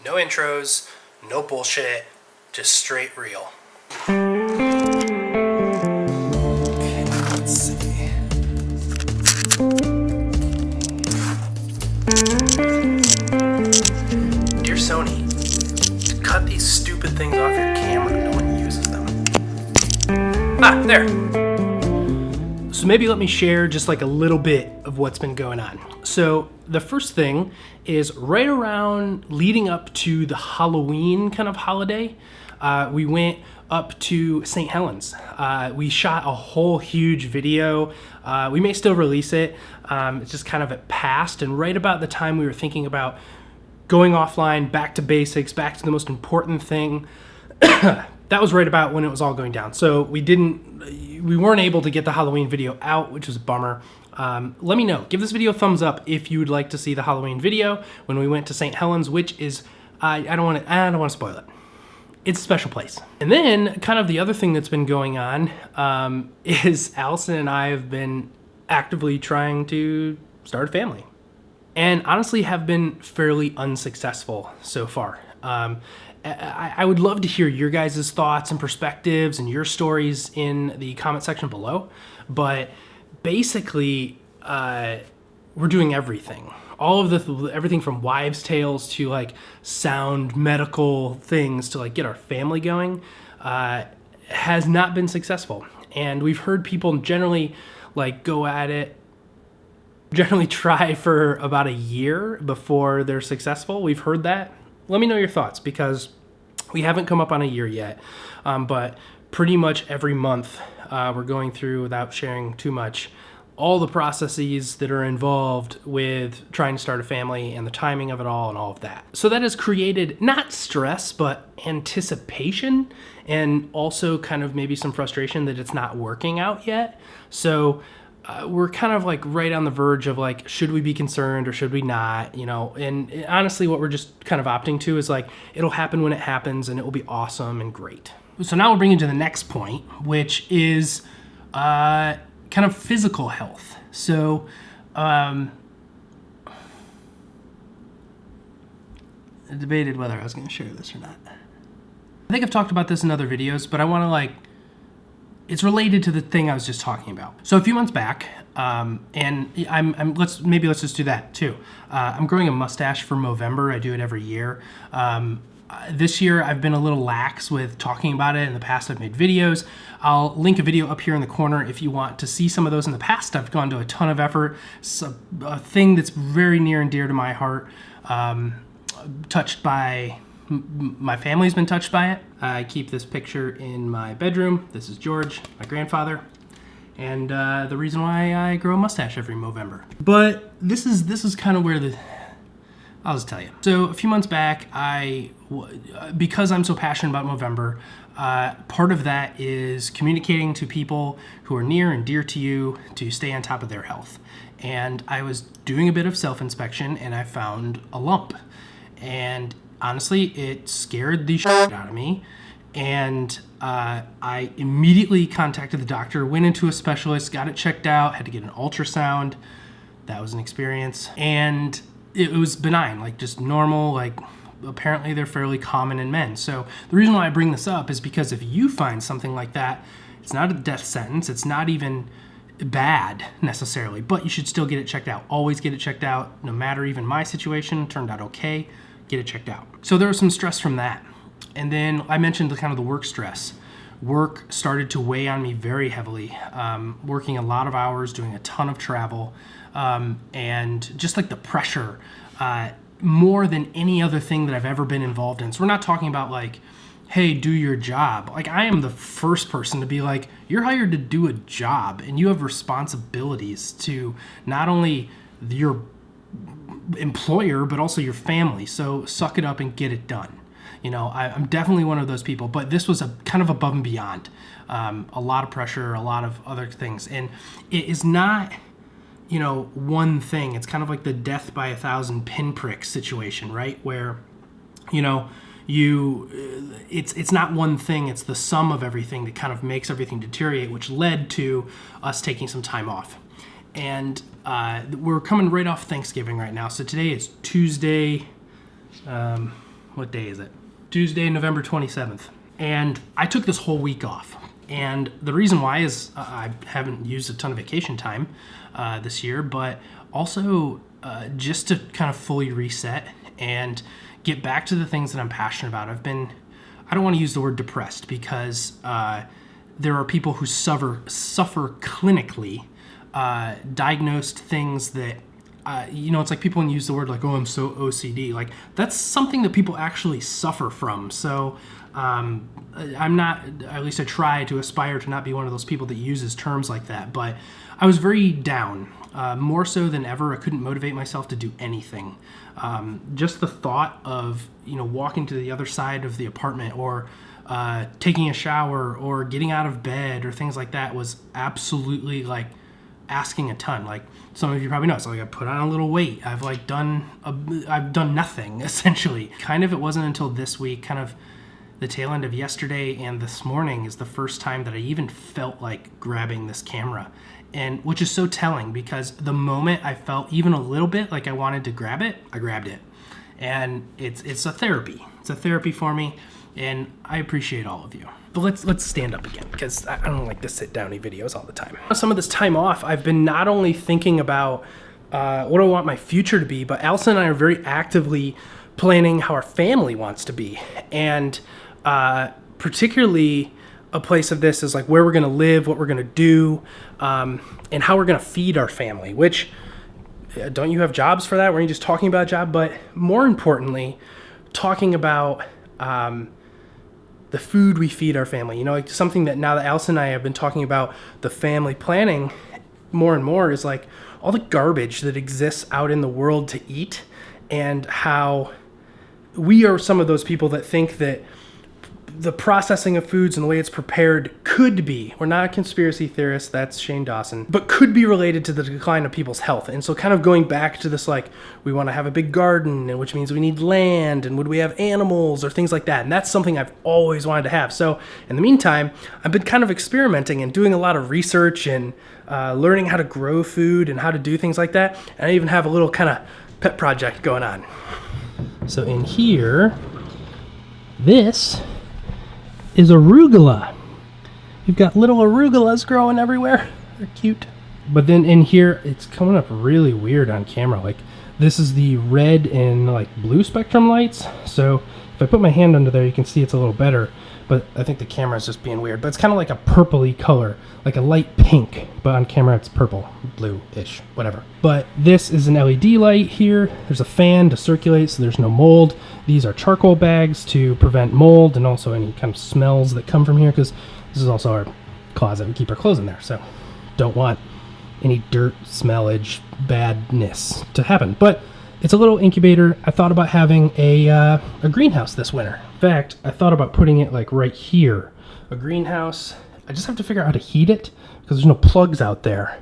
No intros, no bullshit, just straight real. Let's see. Dear Sony, cut these stupid things off your camera. No one uses them. Ah, there. So maybe let me share just like a little bit of what's been going on. So the first thing is right around leading up to the Halloween kind of holiday, we went up to St. Helens. We shot a whole huge video. We may still release it. It's just kind of it passed, and right about the time we were thinking about going offline, back to basics, back to the most important thing, that was right about when it was all going down. So we weren't able to get the Halloween video out, which was a bummer. Let me know. Give this video a thumbs up if you would like to see the Halloween video when we went to St. Helens, which is, I don't want to spoil it. It's a special place. And then kind of the other thing that's been going on is Allison and I have been actively trying to start a family, and honestly have been fairly unsuccessful so far. I would love to hear your guys' thoughts and perspectives and your stories in the comment section below. But basically, we're doing everything. All of everything from wives' tales to like sound medical things to like get our family going has not been successful. And we've heard people generally like go at it, generally try for about a year before they're successful. We've heard that. Let me know your thoughts, because we haven't come up on a year yet, but pretty much every month we're going through, without sharing too much, all the processes that are involved with trying to start a family and the timing of it all and all of that. So that has created not stress, but anticipation, and also kind of maybe some frustration that it's not working out yet. So we're kind of like right on the verge of like, should we be concerned or should we not, you know? And honestly, what we're just kind of opting to is like, it'll happen when it happens and it will be awesome and great. So now we'll bring you to the next point, which is kind of physical health. So I debated whether I was going to share this or not. I think I've talked about this in other videos, but I want to it's related to the thing I was just talking about. So a few months back, and let's just do that too. I'm growing a mustache for Movember. I do it every year. This year I've been a little lax with talking about it. In the past I've made videos. I'll link a video up here in the corner if you want to see some of those. In the past I've gone to a ton of effort. It's a thing that's very near and dear to my heart. My family's been touched by it. I keep this picture in my bedroom. This is George, my grandfather, and the reason why I grow a mustache every Movember. But this is kind of where I'll just tell you. So a few months back, because I'm so passionate about Movember, part of that is communicating to people who are near and dear to you to stay on top of their health. And I was doing a bit of self-inspection, and I found a lump. And honestly, it scared the shit out of me, and I immediately contacted the doctor, went into a specialist, got it checked out, had to get an ultrasound. That was an experience, and it was benign, like just normal, like apparently they're fairly common in men. So the reason why I bring this up is because if you find something like that, it's not a death sentence, it's not even bad necessarily, but you should still get it checked out. Always get it checked out, no matter. Even my situation turned out okay. Get it checked out. So there was some stress from that. And then I mentioned the work stress. Work started to weigh on me very heavily, working a lot of hours, doing a ton of travel, and just like the pressure, more than any other thing that I've ever been involved in. So we're not talking about like, hey, do your job. Like, I am the first person to be like, you're hired to do a job, and you have responsibilities to not only your employer, but also your family. So suck it up and get it done. You know, I'm definitely one of those people, but this was a kind of above and beyond. A lot of pressure, a lot of other things. And it is not, one thing. It's kind of like the death by 1,000 pinpricks situation, right? Where, it's not one thing, it's the sum of everything that kind of makes everything deteriorate, which led to us taking some time off. And we're coming right off Thanksgiving right now. So today is Tuesday, what day is it? Tuesday, November 27th. And I took this whole week off. And the reason why is I haven't used a ton of vacation time this year, but also just to kind of fully reset and get back to the things that I'm passionate about. I don't want to use the word depressed because there are people who suffer clinically, diagnosed things that, it's like people use the word like, oh, I'm so OCD. Like that's something that people actually suffer from. So I'm not, at least I try to aspire to not be one of those people that uses terms like that. But I was very down, more so than ever. I couldn't motivate myself to do anything. Just the thought of, walking to the other side of the apartment or taking a shower or getting out of bed or things like that was absolutely like asking a ton. Like some of you probably know, so like I put on a little weight. I've done nothing essentially. Kind of, it wasn't until this week, kind of the tail end of yesterday and this morning is the first time that I even felt like grabbing this camera. And which is so telling because the moment I felt even a little bit like I wanted to grab it, I grabbed it. And it's a therapy. It's a therapy for me, and I appreciate all of you. But let's stand up again because I don't like to sit downy videos all the time. Some of this time off, I've been not only thinking about what do I want my future to be, but Allison and I are very actively planning how our family wants to be. And particularly a place of this is like where we're going to live, what we're going to do, and how we're going to feed our family, which don't you have jobs for that? We're just talking about a job, but more importantly, talking about the food we feed our family. Like something that now that Allison and I have been talking about the family planning more and more is like all the garbage that exists out in the world to eat, and how we are some of those people that think that the processing of foods and the way it's prepared could be, we're not a conspiracy theorist, that's Shane Dawson, but could be related to the decline of people's health. And so kind of going back to this, like, we want to have a big garden, and which means we need land, and would we have animals or things like that? And that's something I've always wanted to have. So in the meantime, I've been kind of experimenting and doing a lot of research and learning how to grow food and how to do things like that. And I even have a little kind of pet project going on. So in here, this is arugula. You've got little arugulas growing everywhere. They're cute. But then in here, it's coming up really weird on camera. Like this is the red and like blue spectrum lights. So if I put my hand under there, you can see it's a little better. But I think the camera is just being weird. But it's kind of like a purpley color, like a light pink. But on camera, it's purple, blue-ish, whatever. But this is an LED light here. There's a fan to circulate so there's no mold. These are charcoal bags to prevent mold and also any kind of smells that come from here, because this is also our closet. We keep our clothes in there, so don't want any dirt, smellage, badness to happen. But it's a little incubator. I thought about having a greenhouse this winter. In fact, I thought about putting it like right here. A greenhouse. I just have to figure out how to heat it because there's no plugs out there.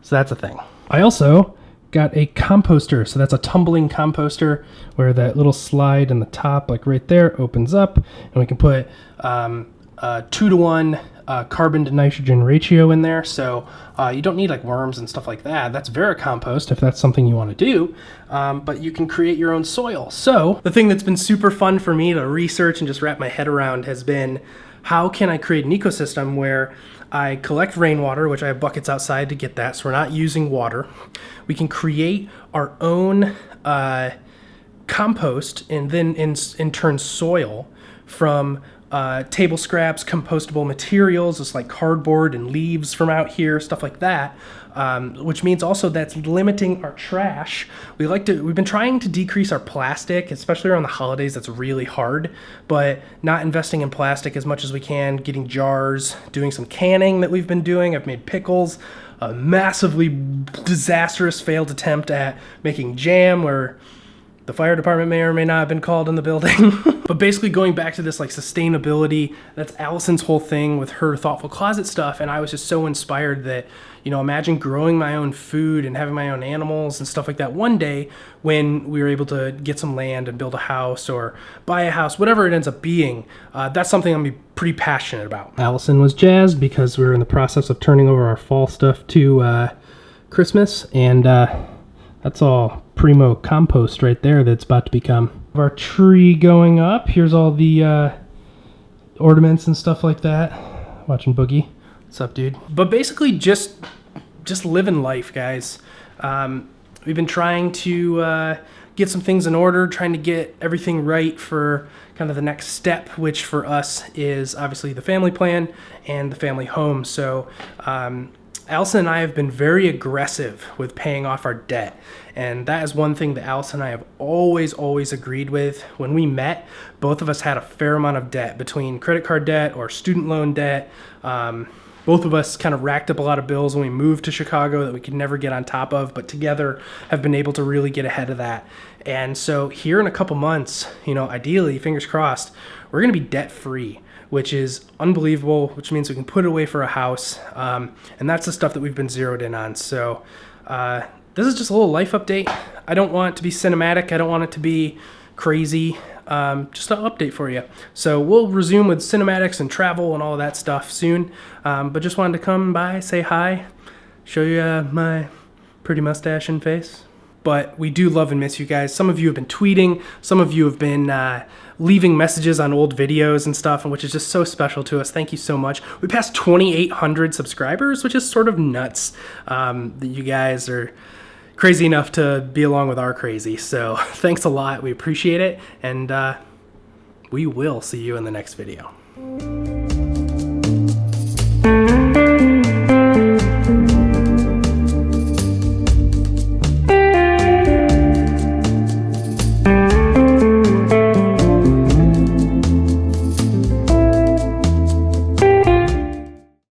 So that's a thing. I also got a composter. So that's a tumbling composter where that little slide in the top, like right there, opens up, and we can put a 2-to-1 carbon to nitrogen ratio in there. So you don't need like worms and stuff like that. That's vermicompost if that's something you want to do. But you can create your own soil. So the thing that's been super fun for me to research and just wrap my head around has been, how can I create an ecosystem where I collect rainwater, which I have buckets outside to get that, so we're not using water. We can create our own compost and then in turn soil from table scraps, compostable materials, just like cardboard and leaves from out here, stuff like that, which means also that's limiting our trash. We've been trying to decrease our plastic, especially around the holidays. That's really hard, but not investing in plastic as much as we can, getting jars, doing some canning that we've been doing. I've made pickles, a massively disastrous failed attempt at making jam where the fire department may or may not have been called in the building. But basically going back to this like sustainability, that's Allison's whole thing with her thoughtful closet stuff. And I was just so inspired that, imagine growing my own food and having my own animals and stuff like that one day when we were able to get some land and build a house or buy a house, whatever it ends up being. That's something I'm pretty passionate about. Allison was jazzed because we were in the process of turning over our fall stuff to Christmas, and that's all primo compost right there that's about to become Our tree going up. Here's all the ornaments and stuff like that. Watching Boogie. What's up, dude? But basically just living life, guys. We've been trying to get some things in order, trying to get everything right for kind of the next step, which for us is obviously the family plan and the family home. So Allison and I have been very aggressive with paying off our debt. And that is one thing that Allison and I have always agreed with. When we met, both of us had a fair amount of debt between credit card debt or student loan debt. Both of us kind of racked up a lot of bills when we moved to Chicago that we could never get on top of, but together have been able to really get ahead of that. And so here in a couple months, ideally, fingers crossed, we're going to be debt free, which is unbelievable, which means we can put it away for a house. And that's the stuff that we've been zeroed in on. So this is just a little life update. I don't want it to be cinematic. I don't want it to be crazy. Just an update for you. So we'll resume with cinematics and travel and all of that stuff soon. But just wanted to come by, say hi, show you my pretty mustache and face. But we do love and miss you guys. Some of you have been tweeting. Some of you have been leaving messages on old videos and stuff, which is just so special to us. Thank you so much. We passed 2,800 subscribers, which is sort of nuts that you guys are crazy enough to be along with our crazy. So thanks a lot. We appreciate it. And we will see you in the next video.